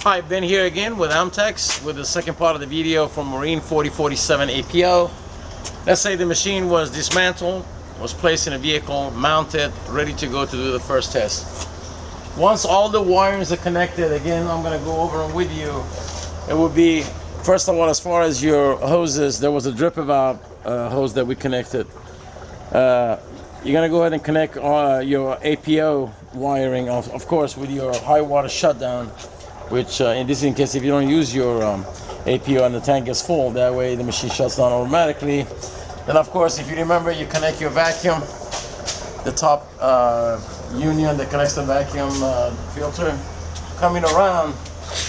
Hi, Ben here again with Amtex with the second part of the video from Marine 4047 APO. Let's say the machine was dismantled, was placed in a vehicle, mounted, ready to go to do the first test. Once all the wirings are connected, again, I'm going to go over them with you. It would be, first of all, as far as your hoses, there was a dripper valve hose that we connected. You're going to go ahead and connect your APO wiring, of course, with your high water shutdown, which in this case, if you don't use your APO and the tank gets full, that way the machine shuts down automatically. Then of course, if you remember, you connect your vacuum, the top union that connects the vacuum filter. Coming around,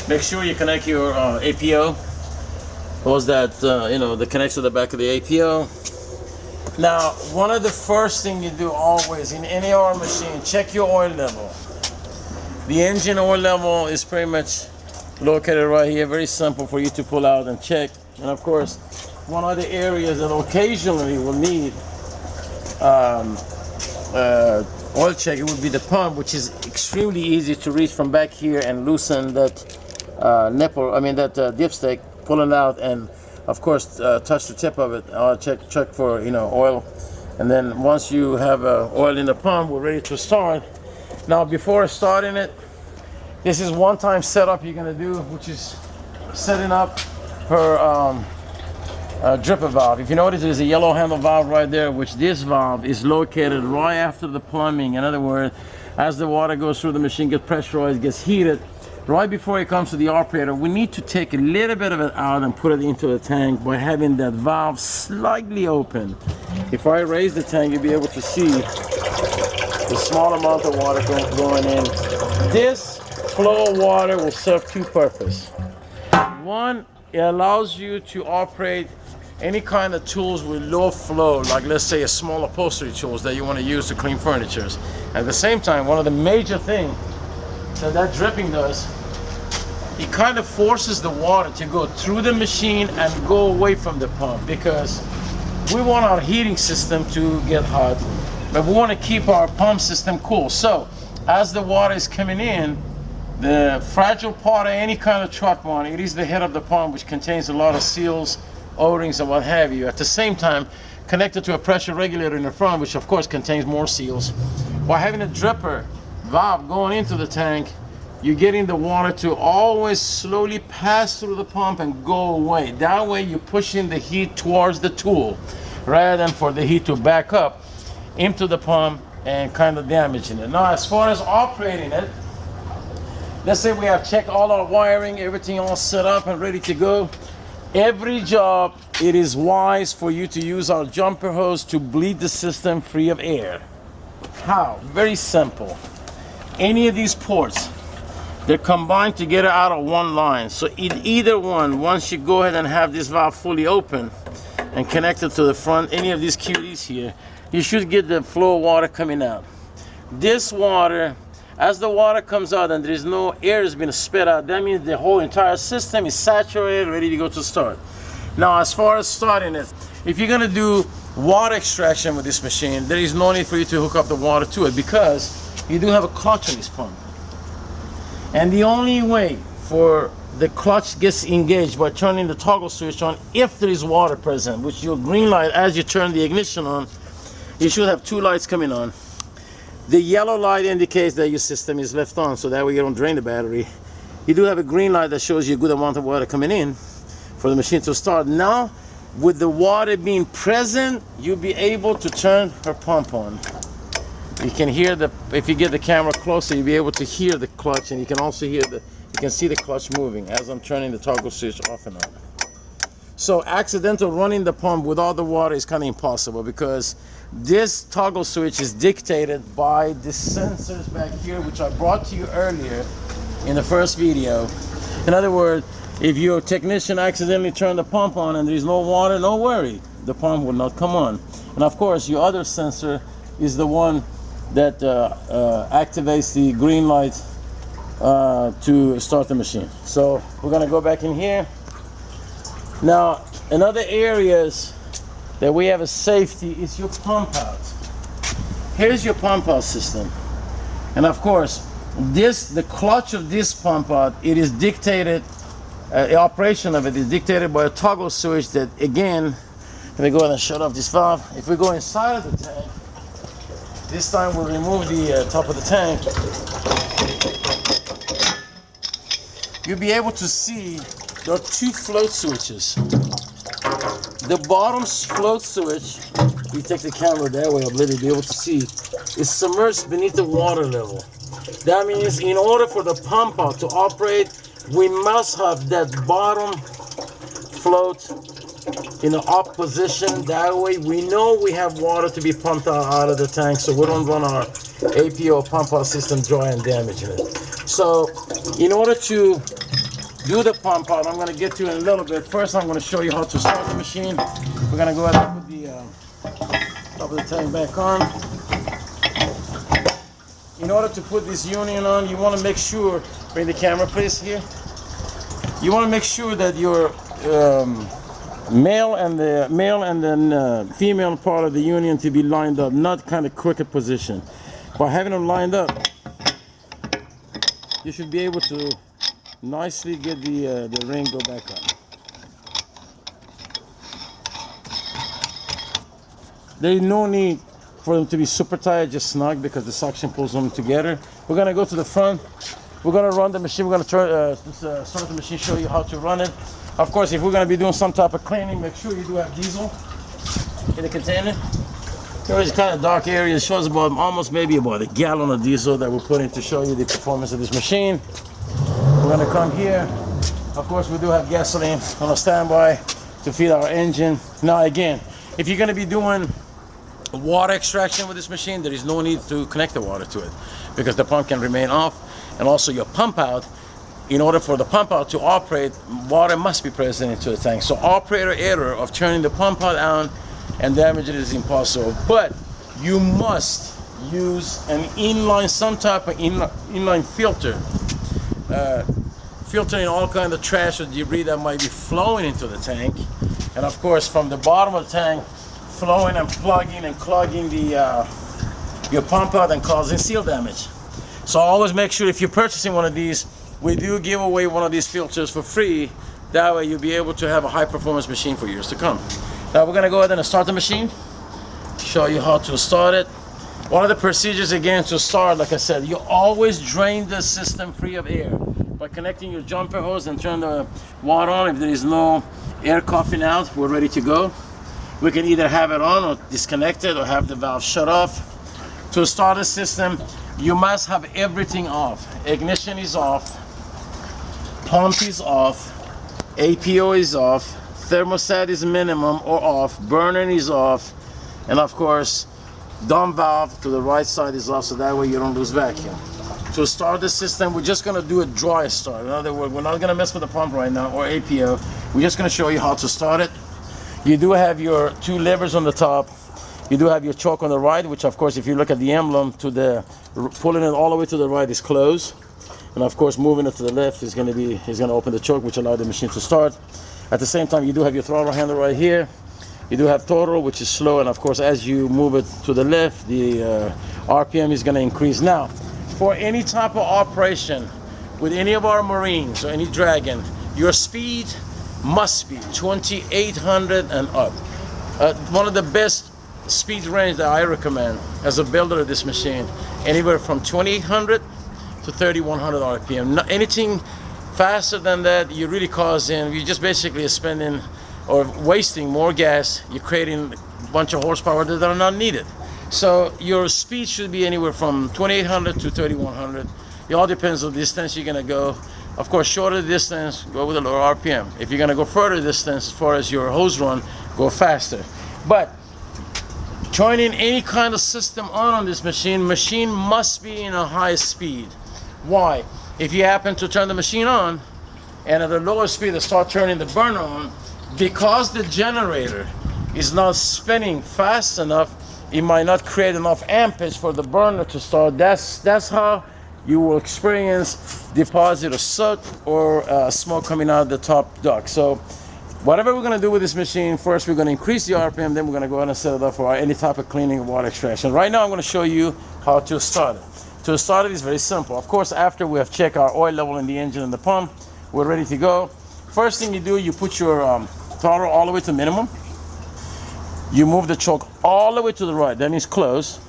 make sure you connect your APO, hose that that connects to the back of the APO. Now, one of the first things you do always in any oil machine, check your oil level. The engine oil level is pretty much located right here, very simple for you to pull out and check. And of course, one of the areas that occasionally will need oil check, it would be the pump, which is extremely easy to reach from back here and loosen that dipstick, pull it out, and of course touch the tip of it. Check for oil, and then once you have oil in the pump, we're ready to start. Now, before starting it, this is one-time setup you're gonna do, which is setting up her dripper valve. If you notice, there's a yellow handle valve right there, which this valve is located right after the plumbing. In other words, as the water goes through the machine, gets pressurized, gets heated, right before it comes to the operator, we need to take a little bit of it out and put it into the tank by having that valve slightly open. If I raise the tank, you'll be able to see the small amount of water going in. This flow of water will serve two purposes. One, it allows you to operate any kind of tools with low flow, like let's say a small upholstery tools that you want to use to clean furniture. At the same time, one of the major things that dripping does, it kind of forces the water to go through the machine and go away from the pump, because we want our heating system to get hot, but we want to keep our pump system cool. So as the water is coming in, the fragile part of any kind of truck one, it is the head of the pump, which contains a lot of seals, O-rings, and what have you. At the same time, connected to a pressure regulator in the front, which of course contains more seals. By having a dripper valve going into the tank, you're getting the water to always slowly pass through the pump and go away. That way you're pushing the heat towards the tool, rather than for the heat to back up into the pump and kind of damaging it. Now, as far as operating it, let's say we have checked all our wiring, everything all set up and ready to go. Every job, it is wise for you to use our jumper hose to bleed the system free of air. How? Very simple. Any of these ports, they're combined together out of one line. So in either one, once you go ahead and have this valve fully open and connected to the front, any of these QDs here, you should get the flow of water coming out. This water, as the water comes out and there is no air has been spit out, that means the whole entire system is saturated, ready to go to start. Now, as far as starting it, if you're gonna do water extraction with this machine, there is no need for you to hook up the water to it, because you do have a clutch on this pump. And the only way for the clutch gets engaged by turning the toggle switch on if there is water present, which your green light, as you turn the ignition on, you should have two lights coming on. The yellow light indicates that your system is left on, so that way you don't drain the battery. You do have a green light that shows you a good amount of water coming in for the machine to start. Now, with the water being present, you'll be able to turn her pump on. You can hear if you get the camera closer, you'll be able to hear the clutch, and you can also hear you can see the clutch moving as I'm turning the toggle switch off and on. So accidental running the pump with all the water is kind of impossible, because this toggle switch is dictated by the sensors back here, which I brought to you earlier in the first video. In other words, if your technician accidentally turned the pump on and there's no water, no worry, the pump will not come on. And of course, your other sensor is the one that activates the green light to start the machine. So we're gonna go back in here. Now, in other areas that we have a safety is your pump out. Here's your pump out system. And of course, the clutch of this pump out, it is dictated, the operation of it is dictated by a toggle switch that, again, let me go ahead and shut off this valve. If we go inside of the tank, this time we'll remove the top of the tank. You'll be able to see there are two float switches. The bottom float switch, you take the camera that way, I'll let you be able to see, is submerged beneath the water level. That means in order for the pump out to operate, we must have that bottom float in the up position. That way we know we have water to be pumped out of the tank, so we don't run our APO pump out system dry and damaging it. So in order to do the pump out, I'm going to get to it in a little bit. First, I'm going to show you how to start the machine. We're going to go ahead and put the top of the tank back on. In order to put this union on, you want to make sure, bring the camera please here. You want to make sure that your male and then female part of the union to be lined up, not kind of crooked position. By having them lined up, you should be able to nicely get the ring go back on. There is no need for them to be super tight, just snug, because the suction pulls them together. We're gonna go to the front. We're gonna run the machine. We're gonna start the machine, show you how to run it. Of course, if we're gonna be doing some type of cleaning, make sure you do have diesel in the container. There is kind of dark area. It shows about almost maybe about a gallon of diesel that we're putting to show you the performance of this machine. We're gonna come here. Of course, we do have gasoline on a standby to feed our engine. Now again, if you're gonna be doing water extraction with this machine, there is no need to connect the water to it, because the pump can remain off. And also your pump out, in order for the pump out to operate, water must be present into the tank. So operator error of turning the pump out on and damaging it is impossible. But you must use an inline, some type of inline filter, filtering all kind of trash or debris that might be flowing into the tank. And of course, from the bottom of the tank, flowing and plugging and clogging the your pump out and causing seal damage. So always make sure, if you're purchasing one of these, we do give away one of these filters for free. That way you'll be able to have a high performance machine for years to come. Now we're gonna go ahead and start the machine, show you how to start it. One of the procedures again to start, like I said, you always drain the system free of air by connecting your jumper hose and turn the water on. If there is no air coughing out, we're ready to go. We can either have it on or disconnect it or have the valve shut off. To start the system, you must have everything off. Ignition is off, pump is off, APO is off, thermostat is minimum or off, burner is off, and of course, dump valve to the right side is off, so that way you don't lose vacuum. To start the system, we're just gonna do a dry start. In other words, we're not gonna mess with the pump right now or APO. We're just gonna show you how to start it. You do have your two levers on the top. You do have your choke on the right, which of course, if you look at the emblem, pulling it all the way to the right is closed. And of course, moving it to the left is gonna open the choke, which allows the machine to start. At the same time, you do have your throttle handle right here. You do have throttle, which is slow. And of course, as you move it to the left, the RPM is gonna increase. Now, for any type of operation with any of our Marines or any Dragon, your speed must be 2,800 and up. One of the best speed range that I recommend as a builder of this machine, anywhere from 2,800 to 3,100 RPM. Not anything faster than that, you're really you're just basically spending or wasting more gas. You're creating a bunch of horsepower that are not needed. So your speed should be anywhere from 2,800 to 3,100. It all depends on the distance you're gonna go. Of course, shorter distance, go with a lower RPM. If you're gonna go further distance, as far as your hose run, go faster. But joining any kind of system on this machine must be in a high speed. Why? If you happen to turn the machine on and at a lower speed to start turning the burner on, because the generator is not spinning fast enough, it might not create enough ampage for the burner to start. That's how you will experience deposit of soot or smoke coming out the top duct. So whatever we're gonna do with this machine, first we're gonna increase the RPM, then we're gonna go ahead and set it up for any type of cleaning or water extraction. Right now I'm gonna show you how to start it. To start it is very simple. Of course, after we have checked our oil level in the engine and the pump, we're ready to go. First thing you do, you put your throttle all the way to minimum. You move the choke all the way to the right, that means close.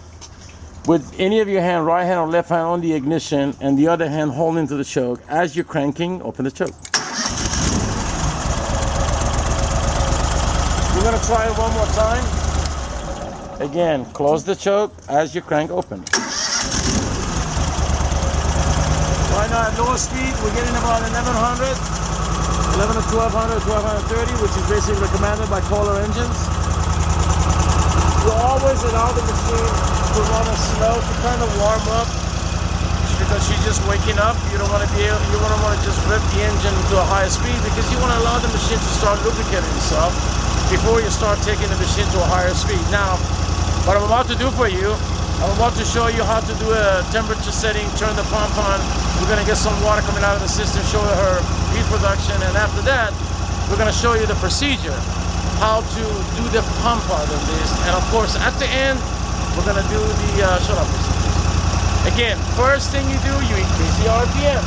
With any of your hand, right hand or left hand on the ignition and the other hand holding to the choke. As you're cranking, open the choke. We're gonna try it one more time. Again, close the choke as you crank open. Right now at lower speed, we're getting about 1100, 11 to 1200, 1230, which is basically recommended by Kohler engines. You always allow the machine to run it slow to kind of warm up, because she's just waking up. You don't want to just rip the engine to a higher speed, because you want to allow the machine to start lubricating itself before you start taking the machine to a higher speed. Now, what I'm about to do for you, I'm about to show you how to do a temperature setting, turn the pump on. We're going to get some water coming out of the system, show her heat production, and after that, we're going to show you the procedure, how to do the pump part of this. And of course, at the end, we're going to do the shut off procedure. Again, first thing you do, you increase the RPM.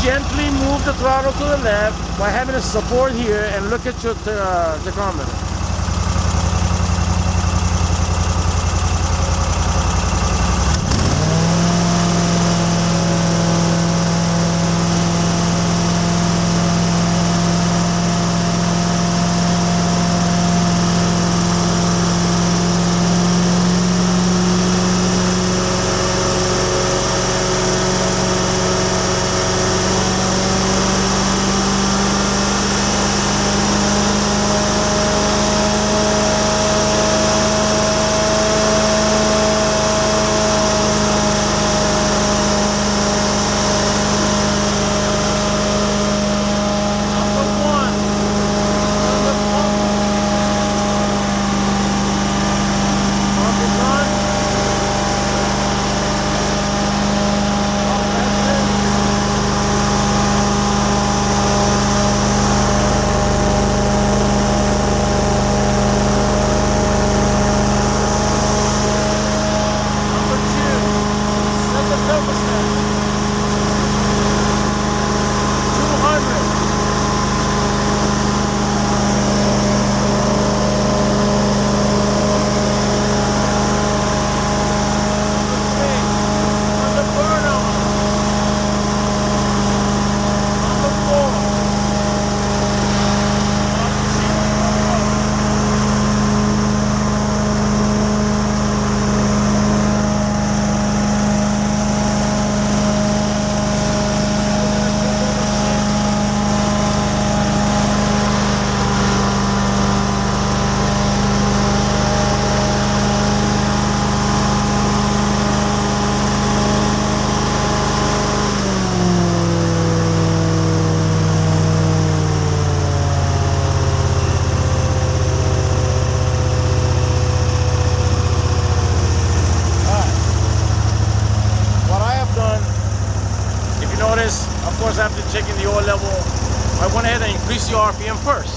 Gently move the throttle to the left by having a support here, and look at your tachometer. After checking the oil level, I went ahead and increased the RPM first,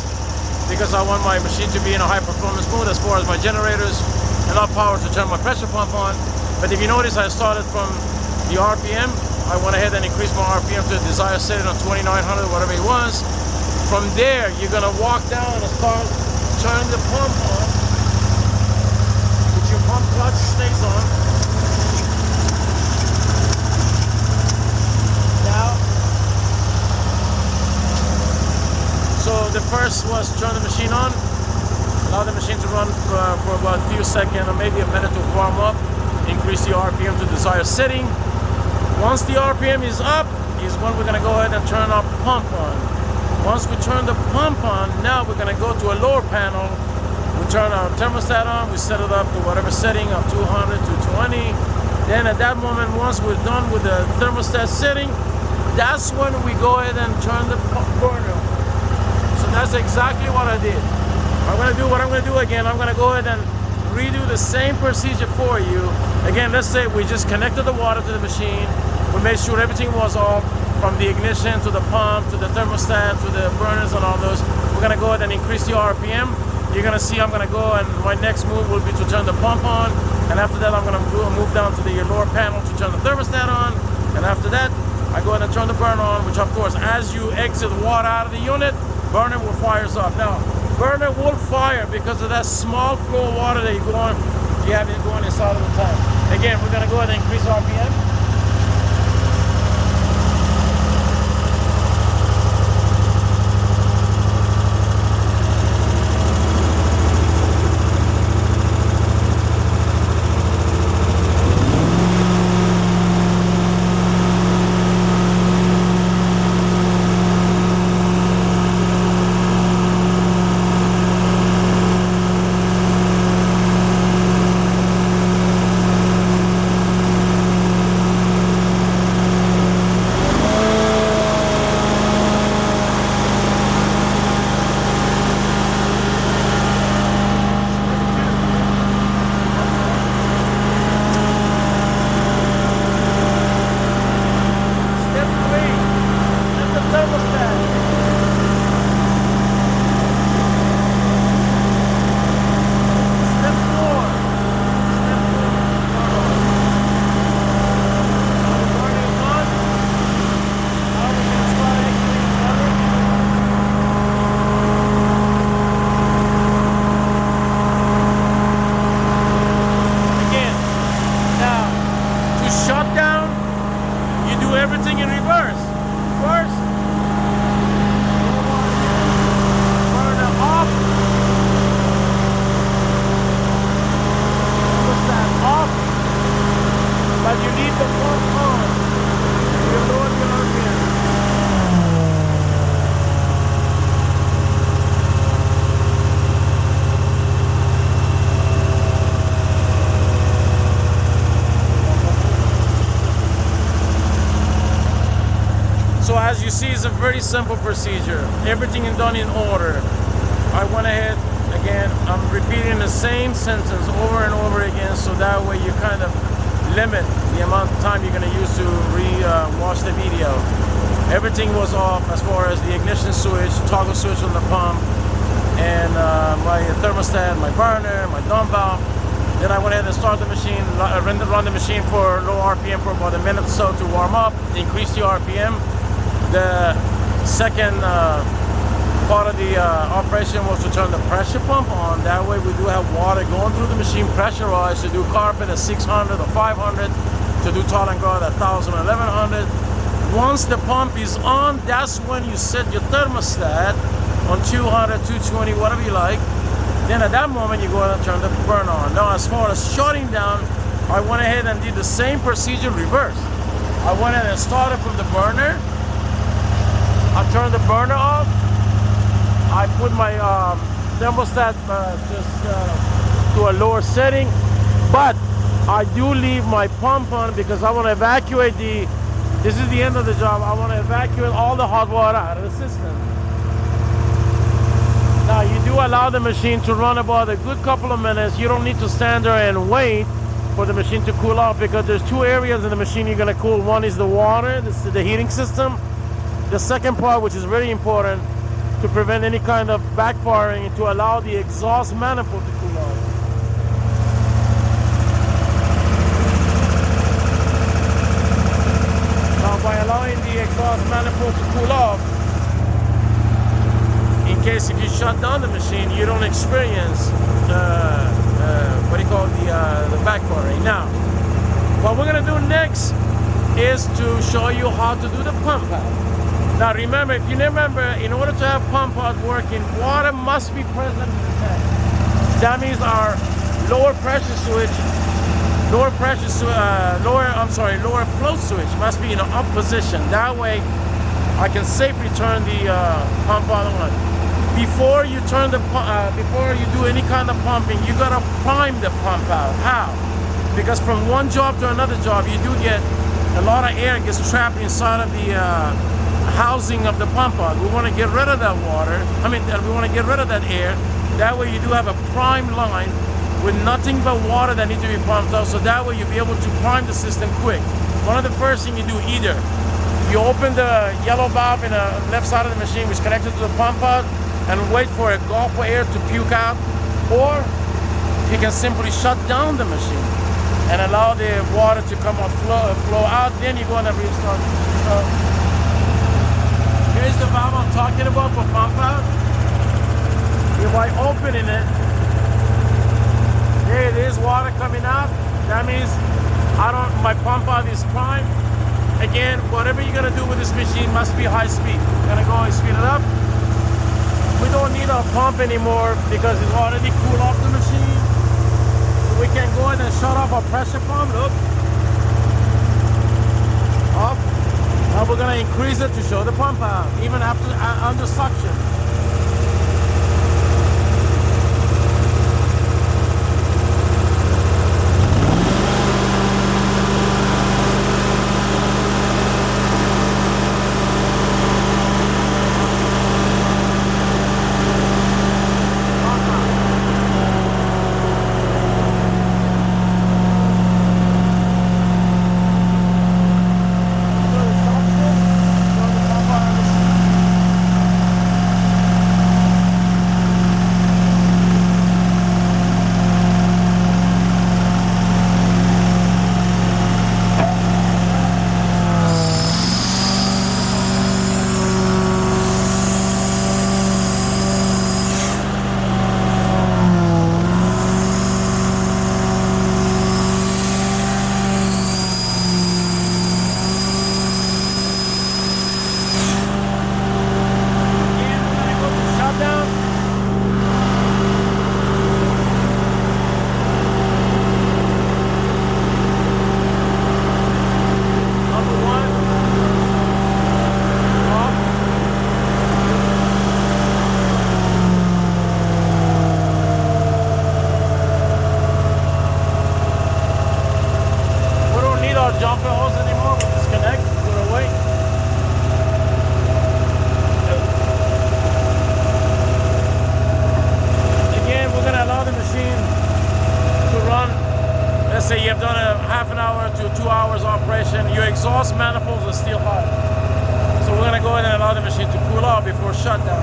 because I want my machine to be in a high performance mode as far as my generators, enough power to turn my pressure pump on. But if you notice, I started from the RPM. I went ahead and increased my RPM to the desired setting on 2900, whatever it was. From there, you're gonna walk down and start turning the pump on, which your pump clutch stays on. So the first was turn the machine on, allow the machine to run for about a few seconds or maybe a minute to warm up, increase the RPM to desired setting. Once the RPM is up, is when we're going to go ahead and turn our pump on. Once we turn the pump on, now we're going to go to a lower panel. We turn our thermostat on, we set it up to whatever setting of 200 to 220. Then at that moment, once we're done with the thermostat setting, that's when we go ahead and turn the burner. That's exactly what I did. What I'm gonna do again, I'm gonna go ahead and redo the same procedure for you. Again, let's say we just connected the water to the machine. We made sure everything was off, from the ignition to the pump, to the thermostat, to the burners and all those. We're gonna go ahead and increase the RPM. you're gonna see I'm gonna go, and my next move will be to turn the pump on, and after that I'm gonna move down to the lower panel to turn the thermostat on, and after that I go ahead and turn the burner on, which of course as you exit water out of the unit, burner will fires up. Now burner will fire because of that small flow of water that you have it going inside of the tank. Again, we're gonna go ahead and increase RPM. Everything in reverse. First, burner off. Push that off. But you need the pump on. You lower the RPM. So as you see, it's a very simple procedure. Everything is done in order. I went ahead, again, I'm repeating the same sentence over and over again, so that way you kind of limit the amount of time you're going to use to watch the video. Everything was off as far as the ignition switch, toggle switch on the pump, and my thermostat, my burner, my dump valve. Then I went ahead and started the machine, run the machine for low RPM for about a minute or so to warm up, increase the RPM. The second part of the operation was to turn the pressure pump on. That way we do have water going through the machine pressurized to do carpet at 600 or 500, to do tall and guard at 1000 or 1100. Once the pump is on, that's when you set your thermostat on 200, 220, whatever you like. Then at that moment you go ahead and turn the burner on. Now as far as shutting down, I went ahead and did the same procedure reverse. I went ahead and started from the burner. I turned the burner off. I put my thermostat just to a lower setting, but I do leave my pump on because I want to evacuate this is the end of the job. I want to evacuate all the hot water out of the system. Now you do allow the machine to run about a good couple of minutes. You don't need to stand there and wait for the machine to cool off, because there's two areas in the machine you're going to cool. One is the water, this is the heating system. The second part, which is very important to prevent any kind of backfiring, and to allow the exhaust manifold to cool off. Now by allowing the exhaust manifold to cool off, in case if you shut down the machine, you don't experience what do you call the backfiring. Now, what we're going to do next is to show you how to do the pump out. Now remember, if you remember, in order to have pump out working, water must be present in the tank. That means our lower pressure switch, lower flow switch must be in an up position. That way, I can safely turn the pump out on. Before you before you do any kind of pumping, you gotta prime the pump out. How? Because from one job to another job, you do get a lot of air gets trapped inside of the housing of the pump out. We want to get rid of that water. We want to get rid of that air. That way you do have a prime line with nothing but water that needs to be pumped out. So that way you'll be able to prime the system quick. One of the first things you do, either you open the yellow valve in the left side of the machine, which is connected to the pump out, and wait for a gulp of air to puke out, or you can simply shut down the machine and allow the water to come out, flow out, then you're going to restart the machine. So here's the valve I'm talking about for pump out. If I opening it, there it is, water coming out. That means my pump out is prime. Again, whatever you're gonna do with this machine must be high speed. You're gonna go and speed it up. We don't need our pump anymore because it's already cooled off the machine. So we can go ahead and shut off our pressure pump. Look. Off. Now we're gonna increase it to show the pump out, even after under suction. Jumper hose anymore, we'll disconnect, put it away. Again, we're going to allow the machine to run. Let's say you've done a half an hour to 2 hours operation, your exhaust manifolds are still hot. So we're going to go ahead and allow the machine to cool off before shutdown.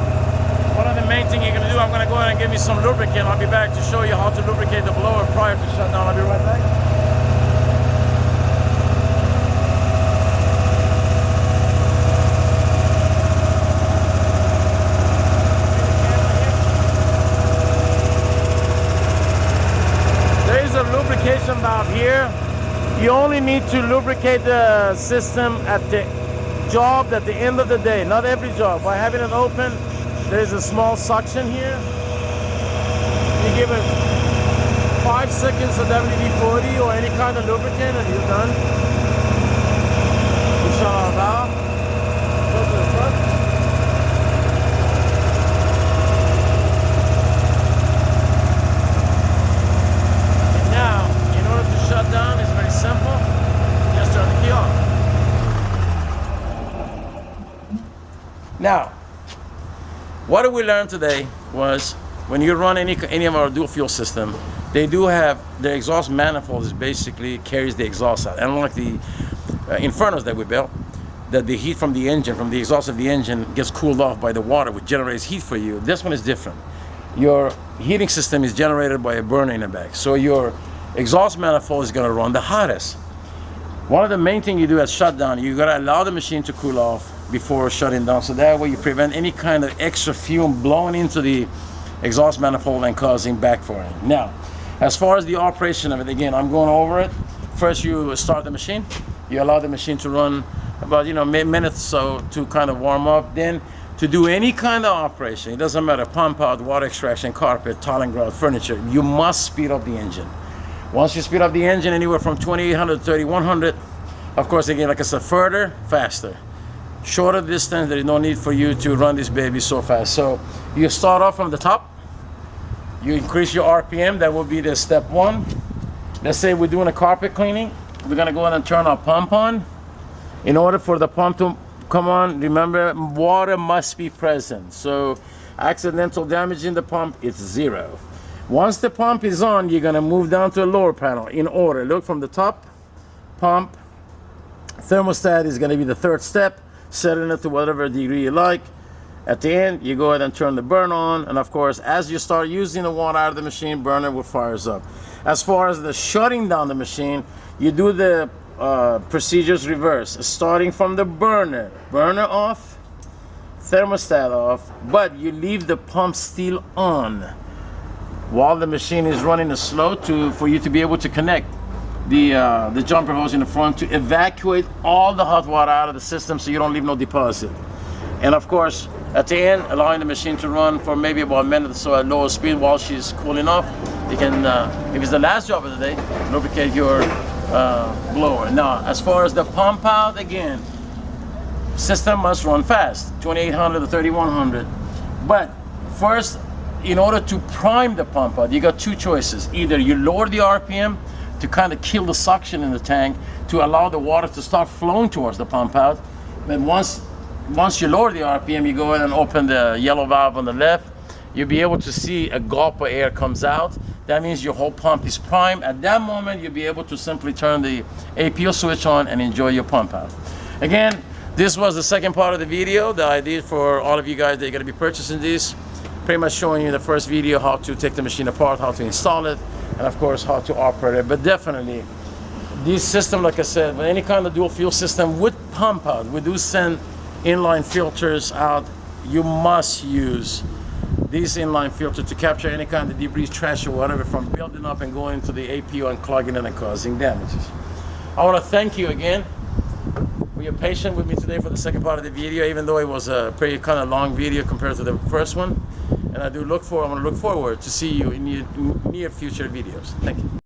One of the main things you're going to do, I'm going to go ahead and give me some lubricant. I'll be back to show you how to lubricate the blower prior to shutdown. I'll be right back. Lubrication valve here. You only need to lubricate the system at the job at the end of the day, not every job. By having it open, there's a small suction here. You give it 5 seconds of WD-40 or any kind of lubricant and you're done. We shut our valve. Go to the front. Shutdown is very simple. Just turn the key on. Now, what we learned today was when you run any of our dual fuel system, they do have the exhaust manifold is basically carries the exhaust out. Unlike the Infernos that we built, that the heat from the engine, from the exhaust of the engine, gets cooled off by the water, which generates heat for you. This one is different. Your heating system is generated by a burner in the back. So your exhaust manifold is going to run the hottest. One of the main things you do at shutdown, you got to allow the machine to cool off before shutting down, so that way you prevent any kind of extra fume blowing into the exhaust manifold and causing backfiring. Now, as far as the operation of it, again, I'm going over it. First, you start the machine. You allow the machine to run about minutes or so to kind of warm up. Then to do any kind of operation, it doesn't matter, pump out, water extraction, carpet, tiling grout, furniture, you must speed up the engine. Once you speed up the engine anywhere from 2800 to 3100, of course, again, like I said, further, faster. Shorter distance, there is no need for you to run this baby so fast. So you start off from the top, you increase your RPM, that will be the step one. Let's say we're doing a carpet cleaning. We're gonna go ahead and turn our pump on. In order for the pump to come on, remember, water must be present. So accidental damage in the pump, it's 0. Once the pump is on, you're gonna move down to a lower panel in order. Look from the top, pump, thermostat is gonna be the third step, setting it to whatever degree you like. At the end, you go ahead and turn the burner on, and of course, as you start using the water out of the machine, burner will fires up. As far as the shutting down the machine, you do the procedures reverse, starting from the burner off, thermostat off, but you leave the pump still on while the machine is running slow for you to be able to connect the jumper hose in the front to evacuate all the hot water out of the system so you don't leave no deposit. And of course, at the end, allowing the machine to run for maybe about a minute or so at lower speed while she's cooling off. You can, if it's the last job of the day, lubricate your blower. Now, as far as the pump out, again, system must run fast, 2800 to 3100. But first, in order to prime the pump out, you got two choices. Either you lower the RPM to kind of kill the suction in the tank to allow the water to start flowing towards the pump out. But once you lower the RPM, you go ahead and open the yellow valve on the left. You'll be able to see a gulp of air comes out. That means your whole pump is primed. At that moment, you'll be able to simply turn the APO switch on and enjoy your pump out. Again, this was the second part of the video that I did for all of you guys that are going to be purchasing this. Pretty much showing you the first video how to take the machine apart, how to install it, and of course how to operate it. But definitely, this system, like I said, with any kind of dual fuel system with pump out, we do send inline filters out. You must use these inline filters to capture any kind of debris, trash, or whatever from building up and going to the APO and clogging it and causing damages. I want to thank you again for your patience with me today for the second part of the video, even though it was a pretty kind of long video compared to the first one. And I want to look forward to see you in near future videos. Thank you.